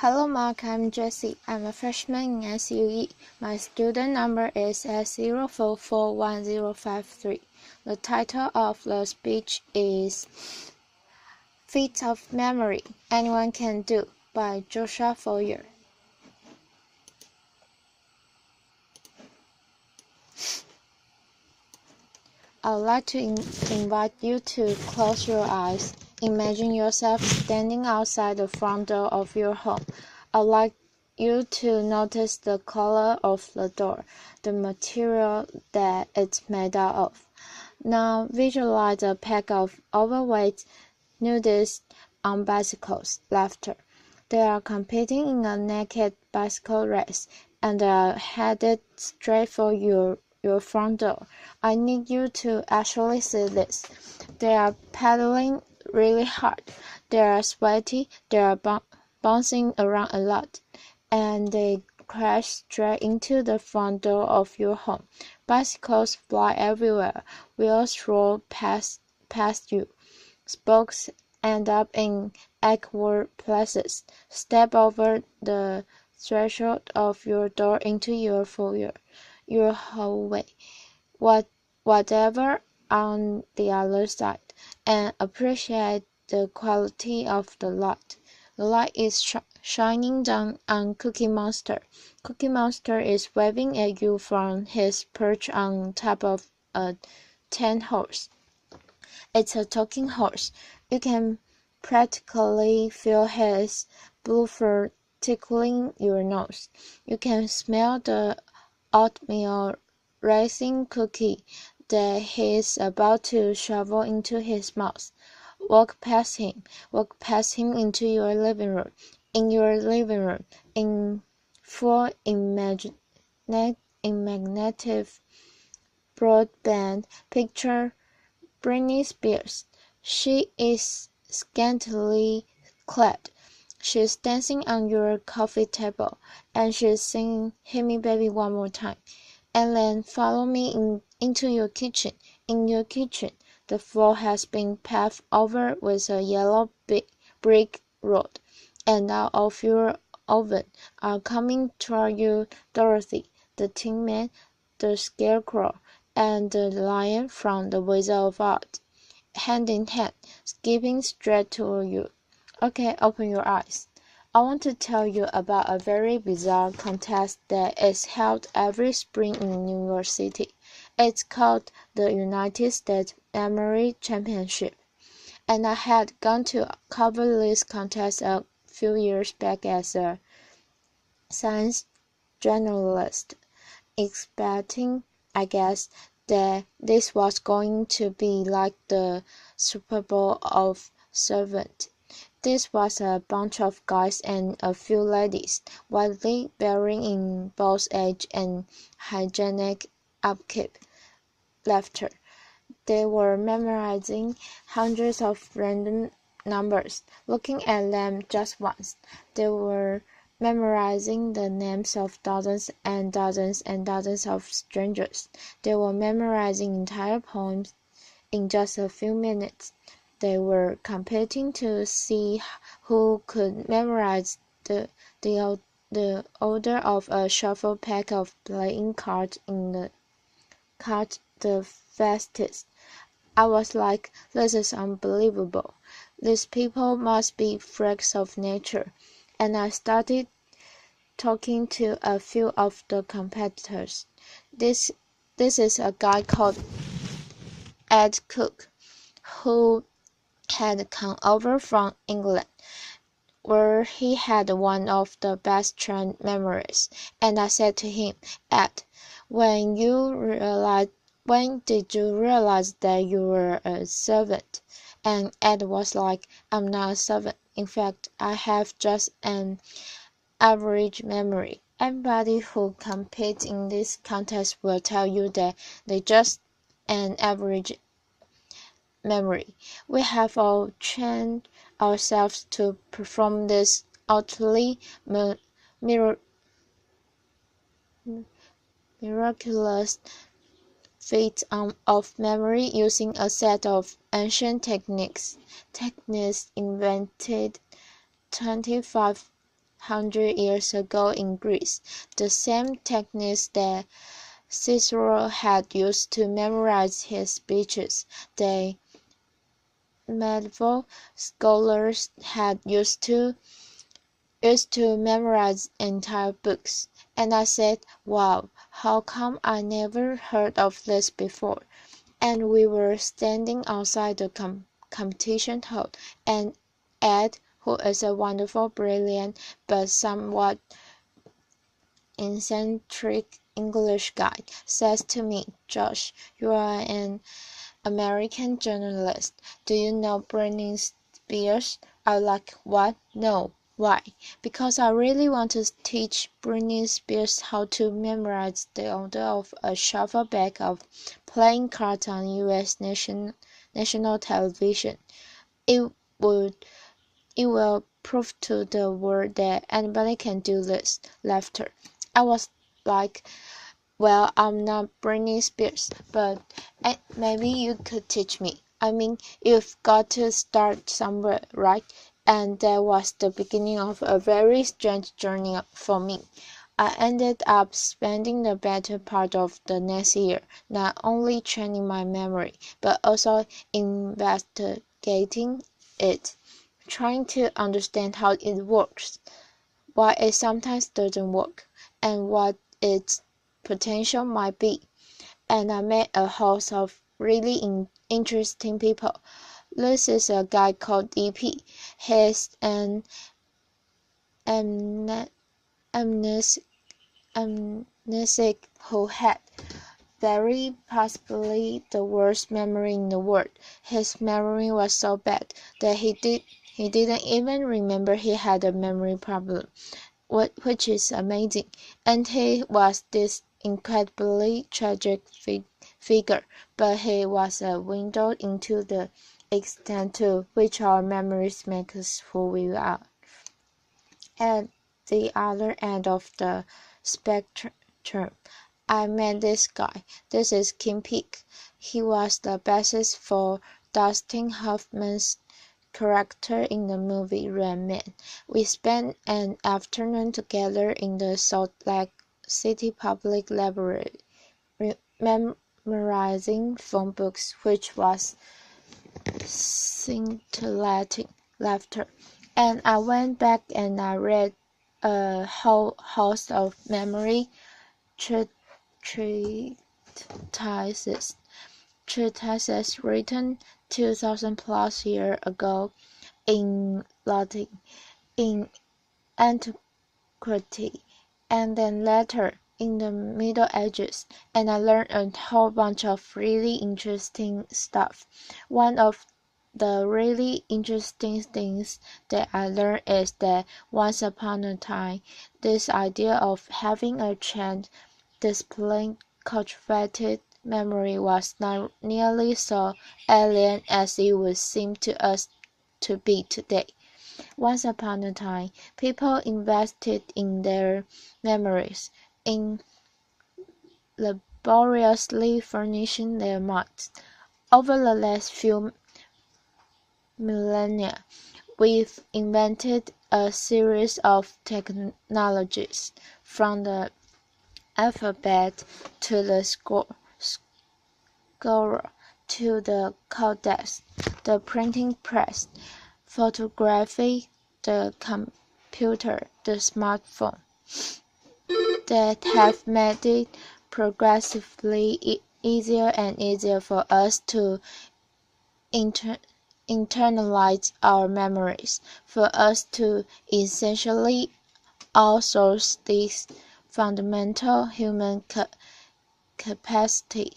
Hello Mark, I'm Jessie. I'm a freshman in SUE. My student number is S04411053. The title of the speech is Feats of Memory Anyone Can Do by Foer. I'd like to invite you to close your eyes. Imagine yourself standing outside the front door of your home. I'd like you to notice the color of the door, the material that it's made out of. Now visualize a pack of overweight nudists on bicycles. Laughter. They are competing in a naked bicycle race, and they are headed straight for your front door. I need you to actually see this. They are pedaling really hard. They are sweaty. They are bouncing around a lot. And they crash straight into the front door of your home. Bicycles fly everywhere. Wheels roll past you. Spokes end up in awkward places. Step over the threshold of your door into your foyer, your hallway, whatever on the other side, and appreciate the quality of the light. The light is shining down on Cookie Monster. Cookie Monster is waving at you from his perch on top of a tin horse. It's a talking horse. You can practically feel his blue fur tickling your nose. You can smell the oatmeal raisin cookie that he's about to shovel into his mouth. Walk past him into your living room. In your living room, in full imaginative broadband, picture Britney Spears. She is scantily clad. She's dancing on your coffee table, and she's singing "Hit Me Baby One More Time." And then follow me into your kitchen. In your kitchen, the floor has been paved over with a yellow brick road, and out of your oven are coming toward you Dorothy, the Tin Man, the Scarecrow, and the Lion from The Wizard of Oz, hand in hand, skipping straight toward you. Okay, open your eyes. I want to tell you about a very bizarre contest that is held every spring in New York City. It's called the United States Memory Championship. And I had gone to cover this contest a few years back as a science journalist, expecting, I guess, that this was going to be like the Super Bowl of servant. This was a bunch of guys and a few ladies, widely varying in both age and hygienic upkeep. Laughter. They were memorizing hundreds of random numbers. Looking at them just once, they were memorizing the names of dozens and dozens and dozens of strangers. They were memorizing entire poems in just a few minutes. They were competing to see who could memorize the order of a shuffle pack of playing cards in the card the fastest. I was like, this is unbelievable. These people must be freaks of nature. And I started talking to a few of the competitors. This is a guy called Ed Cook, who had come over from England, where he had one of the best trained memories. And I said to him, Ed, when did you realize that you were a servant? And Ed was like, I'm not a servant. In fact, I have just an average memory. Everybody who competes in this contest will tell you that they just an average memory. We have all trained ourselves to perform this utterly miraculous feat of memory using a set of ancient techniques invented 25 100 years ago in Greece. The same techniques that Cicero had used to memorize his speeches, the medieval scholars had used to memorize entire books. And I said, wow, how come I never heard of this before? And we were standing outside the competition hall, and Ed, who is a wonderful, brilliant, but somewhat eccentric English guy, says to me, Josh, you are an American journalist. Do you know Britney Spears? I like, what? No. Why? Because I really want to teach Britney Spears how to memorize the order of a shuffle back of playing cards on U.S. national television. It will prove to the world that anybody can do this. Laughter. I was like, well, I'm not Britney Spears, but maybe you could teach me. I mean, you've got to start somewhere, right? And that was the beginning of a very strange journey for me. I ended up spending the better part of the next year not only training my memory, but also investigating it, trying to understand how it works, why it sometimes doesn't work, and what its potential might be. And I met a host of really interesting people. This is a guy called EP. He's an amnesic who had very possibly the worst memory in the world. His memory was so bad that he didn't even remember he had a memory problem, which is amazing. And he was this incredibly tragic figure, but he was a window into the extent to which our memories make us who we are. At the other end of the spectrum, I met this guy. This is Kim Peek. He was the bassist for Dustin Hoffman's character in the movie Rain Man. We spent an afternoon together in the Salt Lake City Public Library, memorizing phone books, which was scintillating. Laughter. And I went back and I read a whole host of memory treatises written 2,000 plus years ago in Latin, in antiquity, and then later in the Middle Ages, and I learned a whole bunch of really interesting stuff. One of the really interesting things that I learned is that once upon a time, this idea of having a child displaying cultivated memory was not nearly so alien as it would seem to us to be today. Once upon a time, people invested in their memories, in laboriously furnishing their minds. Over the last few millennia, we've invented a series of technologies, from the alphabet to the score to the codex, the printing press, photography, the computer, the smartphone, that have made it progressively easier and easier for us to internalize our memories, for us to essentially outsource this fundamental human capacity.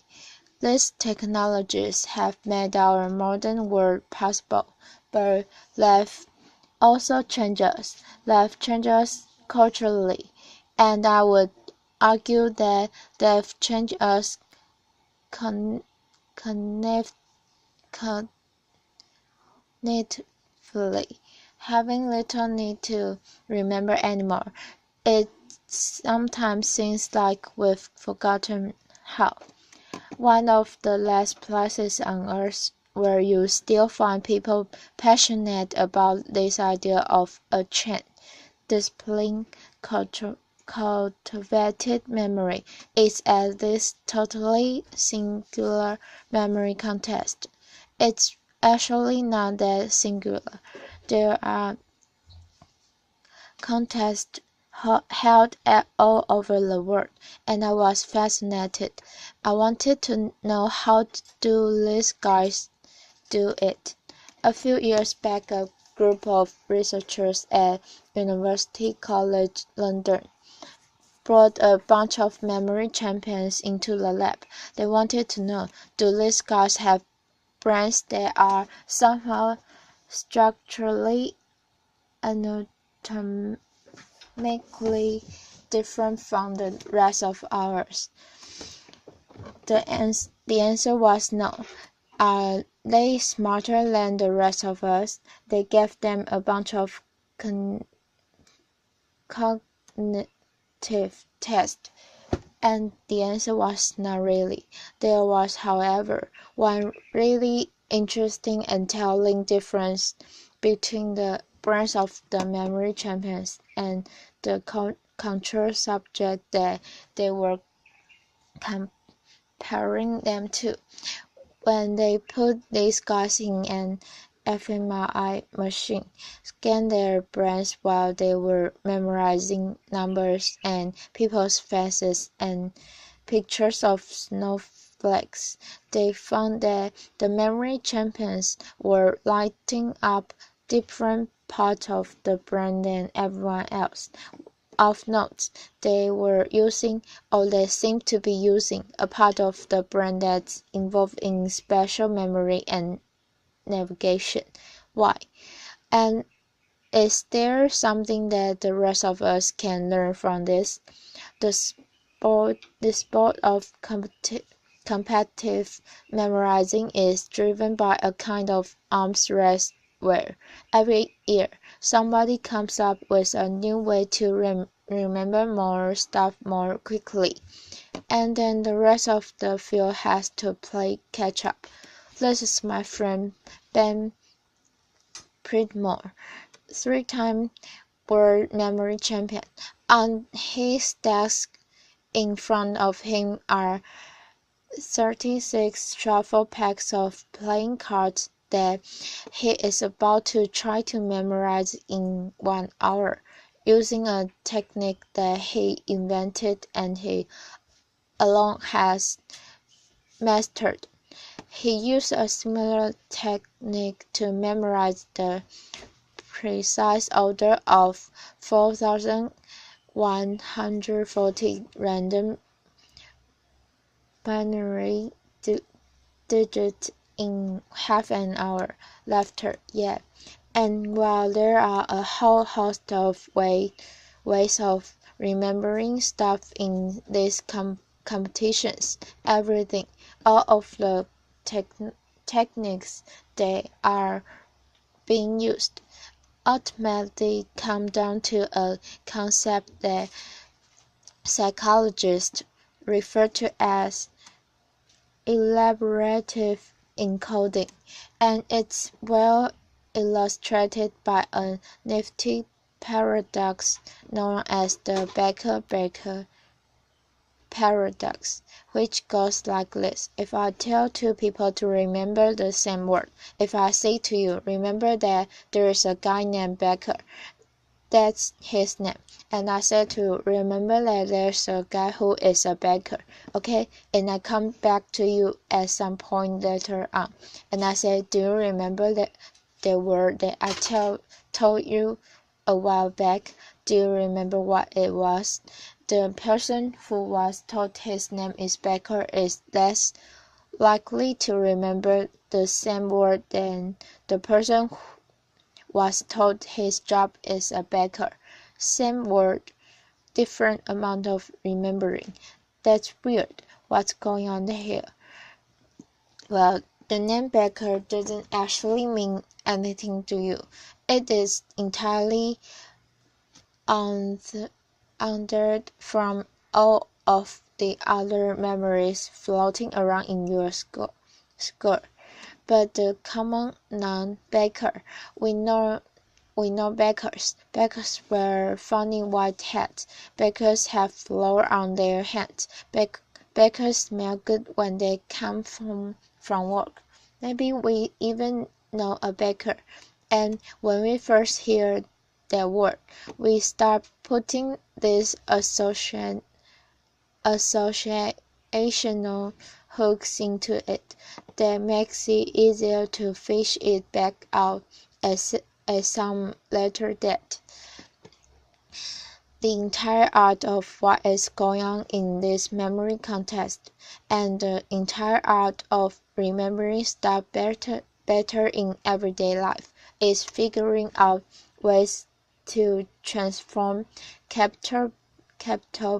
These technologies have made our modern world possible, but they've also changed us. They've changed us culturally, and I would argue that they've changed us cognitively. Having little need to remember anymore, it sometimes seems like we've forgotten how. One of the last places on earth where you still find people passionate about this idea of a chain, displaying cultivated memory. It's at this totally singular memory contest. It's actually not that singular. There are contests held all over the world, and I was fascinated. I wanted to know how do these guys do it. A few years back, a group of researchers at University College London brought a bunch of memory champions into the lab. They wanted to know, do these guys have brains that are somehow structurally anatomically different from the rest of ours? The answer was no. Are they smarter than the rest of us? They gave them a bunch of cognitive tests, and the answer was not really. There was, however, one really interesting and telling difference between the brains of the memory champions and the control subject that they were comparing them to. When they put these guys in an fMRI machine, scanned their brains while they were memorizing numbers and people's faces and pictures of snowflakes, they found that the memory champions were lighting up different parts of the brain than everyone else. Of note, they were using, or they seemed to be using, a part of the brain that's involved in spatial memory and navigation. Why? And is there something that the rest of us can learn from this? The sport of competitive memorizing is driven by a kind of arms race where every year somebody comes up with a new way to remember more stuff more quickly, and then the rest of the field has to play catch up. This is my friend Ben Pridmore, 3-time world memory champion. On his desk in front of him are 36 shuffle packs of playing cards that he is about to try to memorize in 1 hour, using a technique that he invented and he alone has mastered. He used a similar technique to memorize the precise order of 4,140 random binary digits in half an hour. Laughter, yeah. And while there are a whole host of ways of remembering stuff in these competitions, all of the techniques that are being used ultimately come down to a concept that psychologists refer to as elaborative encoding, and it's well illustrated by a nifty paradox known as the Becker-Becker paradox, which goes like this. If I tell two people to remember the same word, if I say to you, remember that there is a guy named Becker, that's his name, and I said to remember that there's a guy who is a baker, okay? And I come back to you at some point later on, and I say, do you remember that the word that I told you a while back? Do you remember what it was? The person who was told his name is Becker is less likely to remember the same word than the person who was told his job is a baker. Same word, different amount of remembering. That's weird. What's going on here? Well, the name Becker doesn't actually mean anything to you. It is entirely untethered from all of the other memories floating around in your skull. But the common noun Baker we we know bakers. Bakers wear funny white hats. Bakers have flour on their hands. Bakers smell good when they come from work. Maybe we even know a baker. And when we first hear that word, we start putting these associational hooks into it that makes it easier to fish it back out at some later date. The entire art of what is going on in this memory contest, and the entire art of remembering stuff better in everyday life, is figuring out ways to transform capital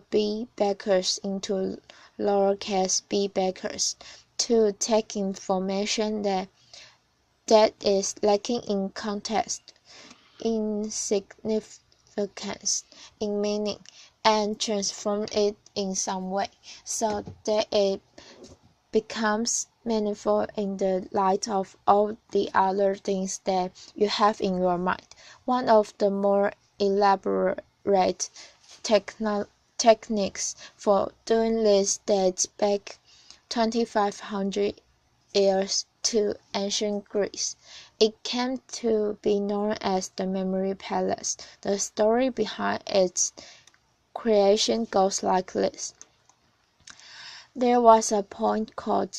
B bakers into lowercase b bakers, to take information that is lacking in context, in significance, in meaning, and transform it in some way so that it becomes meaningful in the light of all the other things that you have in your mind. One of the more elaborate techniques for doing this dates back 2,500 years to ancient Greece. It came to be known as the Memory Palace. The story behind its creation goes like this. There was a point called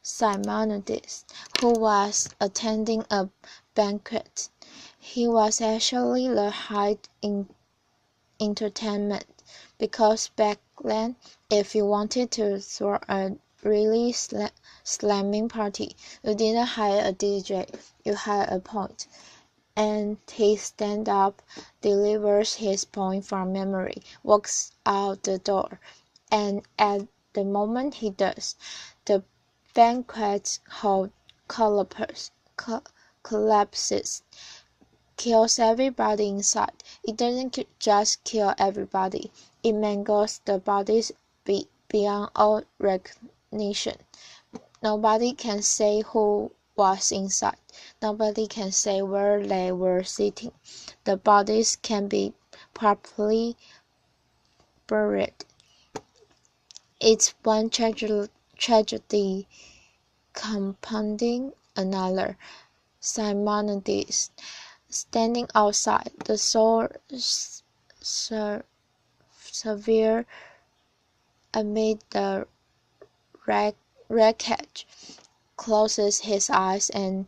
Simonides, who was attending a banquet. He was actually the height in entertainment, because back then, if you wanted to throw a really slamming party, you didn't hire a DJ, you hired a point. And he stands up, delivers his point from memory, walks out the door, and at the moment he does, the banquet hall collapses, kills everybody inside. It doesn't just kill everybody, it mangles the bodies beyond all recognition. Nobody can say who was inside. Nobody can say where they were sitting. The bodies can be properly buried. It's one tragedy compounding another. Simonides, standing outside, the severe amid the wreckage, closes his eyes and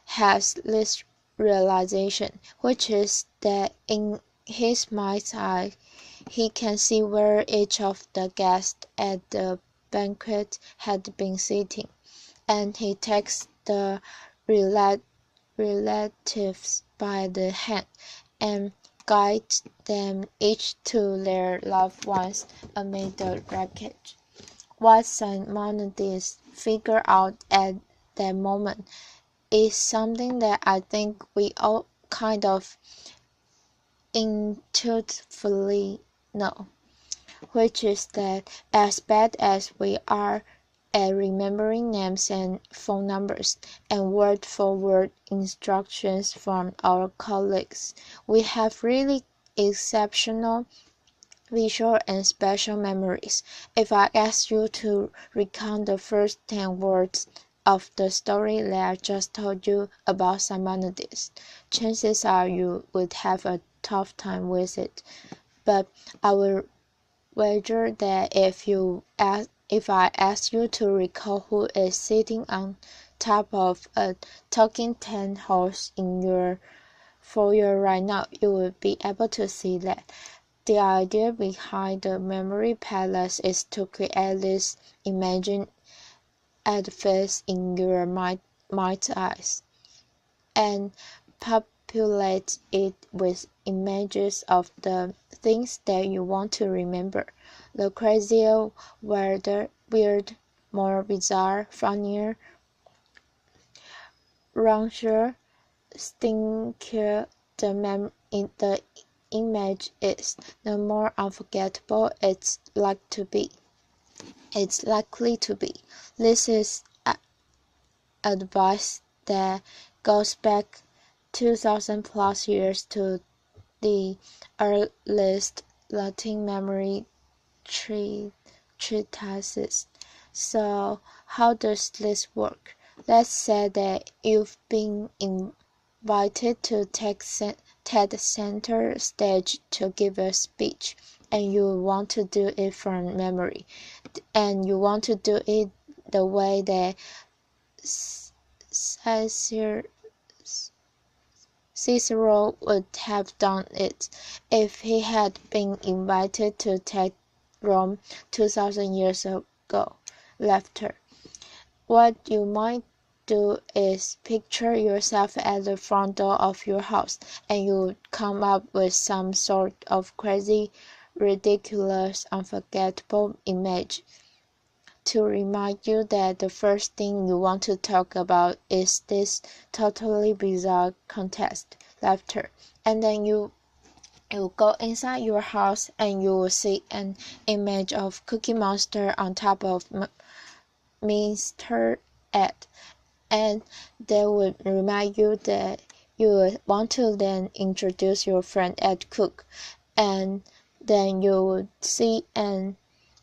has this realization, which is that in his mind's eye, he can see where each of the guests at the banquet had been sitting, and he takes the relatives by the hand and guides them each to their loved ones amid the wreckage. What Simonides figured out at that moment is something that I think we all kind of intuitively know, which is that as bad as we are at remembering names and phone numbers and word-for-word instructions from our colleagues, we have really exceptional visual and spatial memories. If I ask you to recount the first 10 words of the story that I just told you about Simonides, chances are you would have a tough time with it. But I will wager that if I ask you to recall who is sitting on top of a talking tent horse in your foyer right now, you will be able to see that. The idea behind the memory palace is to create this imagined edifice in your mind's eyes and populate it with images of the things that you want to remember. The crazier, weird, more bizarre, funnier, raunchier, stinkier the image is, the more unforgettable it's likely to be. This is advice that goes back 2,000 plus years to the earliest Latin memory treatises. So how does this work? Let's say that you've been invited to take center stage to give a speech, and you want to do it from memory, and you want to do it the way that Cicero would have done it if he had been invited to take Rome 2,000 years ago. Laughter. What you might do is picture yourself at the front door of your house, and you come up with some sort of crazy, ridiculous, unforgettable image to remind you that the first thing you want to talk about is this totally bizarre contest. Laughter. And then you go inside your house and you will see an image of Cookie Monster on top of Mr. Ed, and that would remind you that you would want to then introduce your friend Ed Cook, and then you would see an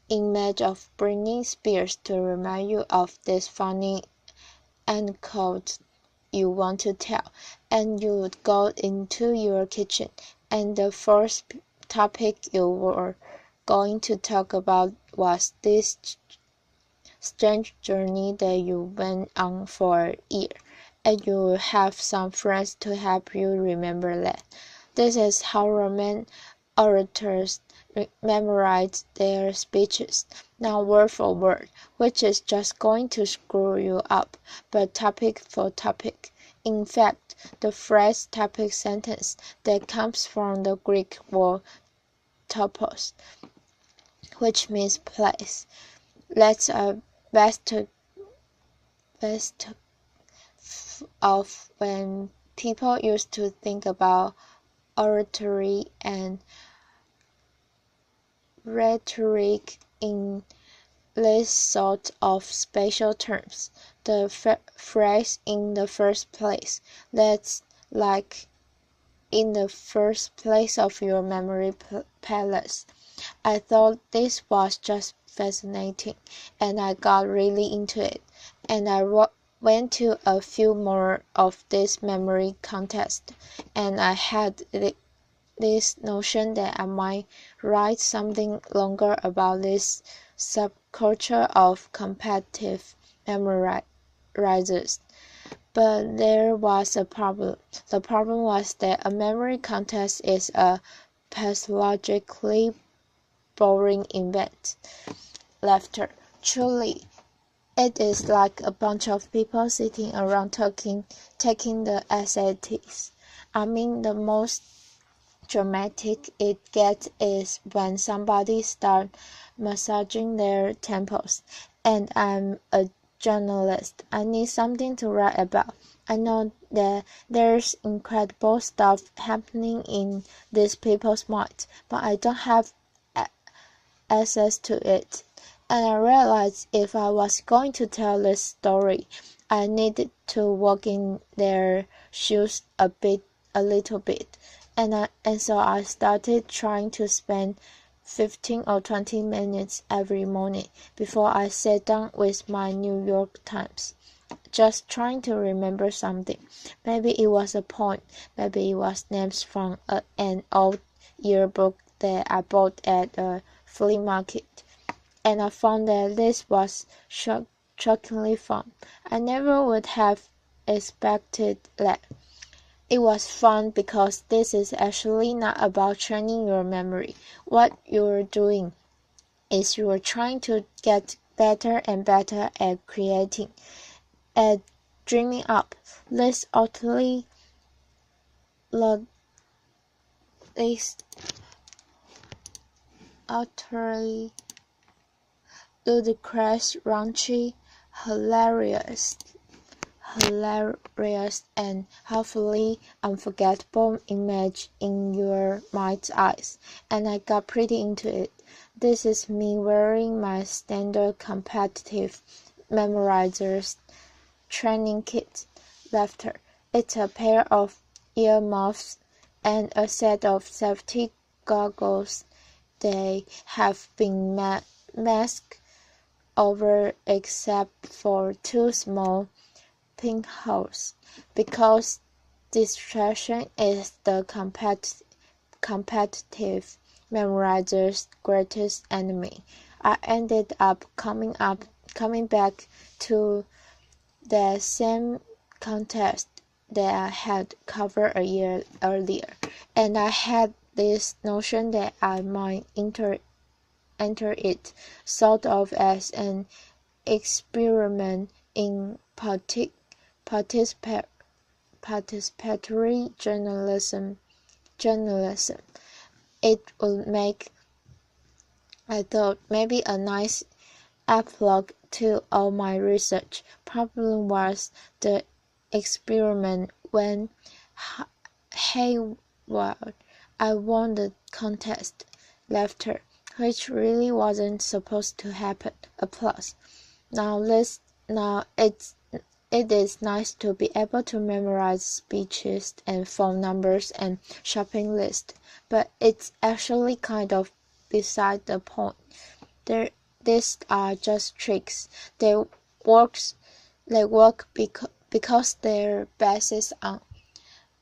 image of Britney Spears to remind you of this funny anecdote you want to tell, and you would go into your kitchen, and the first topic you were going to talk about was this strange journey that you went on for a year, and you will have some friends to help you remember that. This is how Roman orators memorize their speeches, not word for word, which is just going to screw you up, but topic for topic. In fact, the phrase topic sentence that comes from the Greek word topos, which means place. That's a best of when people used to think about oratory and rhetoric in this sort of spatial terms. The phrase "in the first place," that's like in the first place of your memory palace. I thought this was just fascinating, and I got really into it, and I went to a few more of these memory contests, and I had this notion that I might write something longer about this subculture of competitive memorizers. But there was a problem. The problem was that a memory contest is a pathologically boring event. Laughter. Truly, it is like a bunch of people sitting around taking the SATs. I mean, the most dramatic it gets is when somebody starts massaging their temples, and I'm a journalist. I need something to write about. I know that there's incredible stuff happening in these people's minds, but I don't have access to it. And I realized if I was going to tell this story, I needed to walk in their shoes a little bit. And so I started trying to spend 15 or 20 minutes every morning before I sat down with my New York Times, just trying to remember something. Maybe it was a poem, maybe it was names from an old yearbook that I bought at a flea market. And I found that this was shockingly fun. I never would have expected that. It was fun because this is actually not about training your memory. What you're doing is you're trying to get better and better at creating, at dreaming up this utterly ludicrous, raunchy, hilarious and hopefully unforgettable image in your mind's eyes, and I got pretty into it. This is me wearing my standard competitive memorizers training kit. Laughter. It's a pair of earmuffs and a set of safety goggles. They have been masked over except for two small pinholes, because distraction is the competitive memorizer's greatest enemy. I ended up coming back to the same contest that I had covered a year earlier, and I had this notion that I might enter it sort of as an experiment in participatory journalism. It would make, I thought, maybe a nice epilogue to all my research. Problem was the experiment when haywire. I won the contest. Laughter, which really wasn't supposed to happen. Applause. Now it is nice to be able to memorize speeches and phone numbers and shopping lists, but it's actually kind of beside the point. These are just tricks. They work because they're based on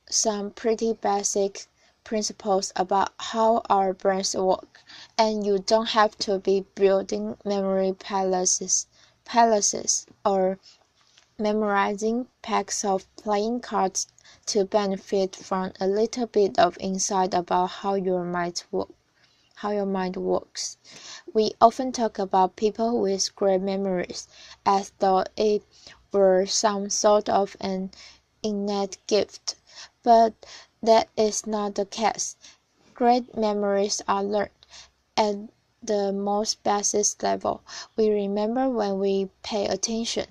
some pretty basic principles about how our brains work, and you don't have to be building memory palaces or memorizing packs of playing cards to benefit from a little bit of insight about how your mind works. We often talk about people with great memories as though it were some sort of an innate gift, but that is not the case. Great memories are learned at the most basic level. We remember when we pay attention.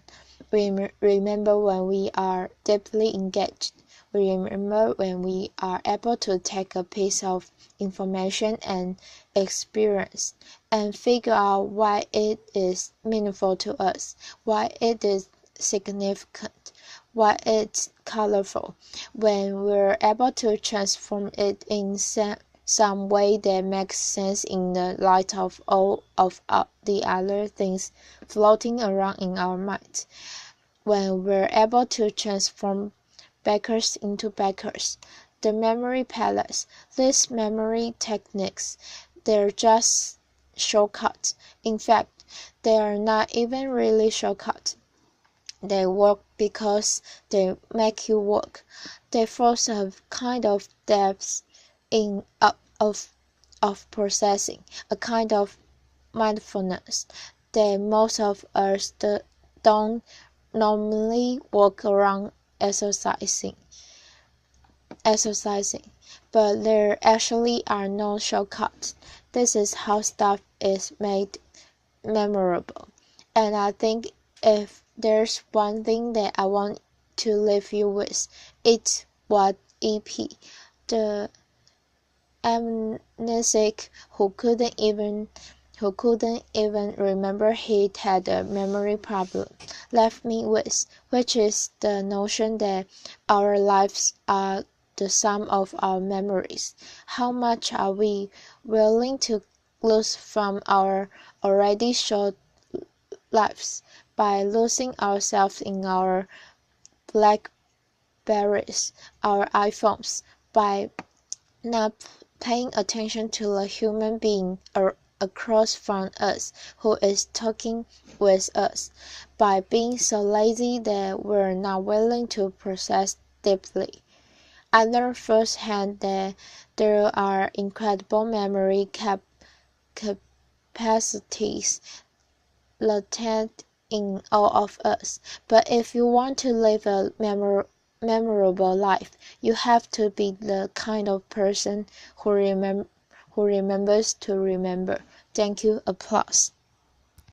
We remember when we are deeply engaged. We remember when we are able to take a piece of information and experience and figure out why it is meaningful to us, why it is significant, why it's colorful. When we're able to transform it in some way that makes sense in the light of all of the other things floating around in our minds. When we're able to transform bakers into bakers. The memory palace. These memory techniques, they're just shortcuts. In fact, they are not even really shortcuts. They work because they make you work. They force a kind of depth of processing, a kind of mindfulness that most of us don't normally walk around exercising, but there actually are no shortcuts. This is how stuff is made memorable. And I think if there's one thing that I want to leave you with, it's what EP, the amnesic who couldn't even remember he had a memory problem, left me with, which is the notion that our lives are the sum of our memories. How much are we willing to lose from our already short lives by losing ourselves in our Blackberries, our iPhones, by not paying attention to a human being across from us who is talking with us, by being so lazy that we're not willing to process deeply. I learned firsthand that there are incredible memory capacities latent in all of us, but if you want to live a memorable life, you have to be the kind of person who remembers to remember. Thank you. Applause.